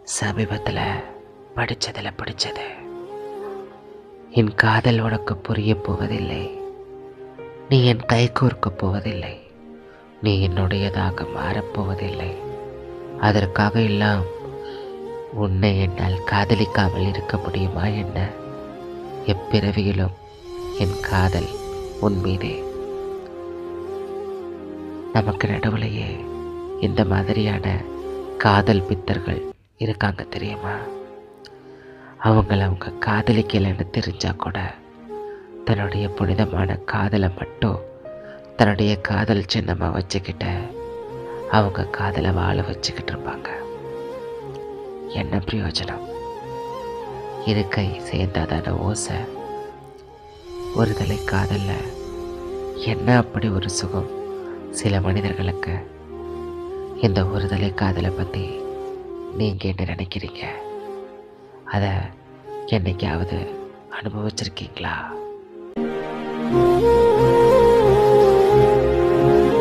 சமீபத்தில் படித்ததில் பிடிச்சது. என் காதல் உனக்கு புரியப் போவதில்லை. நீ என் கை கோர்க்கப் போவதில்லை. நீ என்னுடையதாக மாறப்போவதில்லை. அதற்காக எல்லாம் உன்னை என்னால் காதலிக்காமல் இருக்க முடியுமா என்ன? எப்பிறவியிலும் என் காதல் உன் மீதே. நமக்கு நடுவுலையே இந்த மாதிரியான காதல் பித்தர்கள் இருக்காங்க தெரியுமா? அவங்க காதலிக்கலைன்னு தெரிஞ்சா கூட தன்னுடைய புனிதமான காதலை மட்டும் தன்னுடைய காதல் சின்னமாக வச்சுக்கிட்ட அவங்க காதலை வாழ வச்சுக்கிட்டு இருப்பாங்க. என்ன பிரயோஜனம்? இருக்கை சேர்ந்தாதான ஓசை. ஒரு தலை காதலில் என்ன அப்படி ஒரு சுகம் சில மனிதர்களுக்கு? இந்த ஒரு தலை காதலை பற்றி நீங்கள் என்ன நினைக்கிறீங்க? அதை என்னைக்காவது அனுபவிச்சிருக்கீங்களா?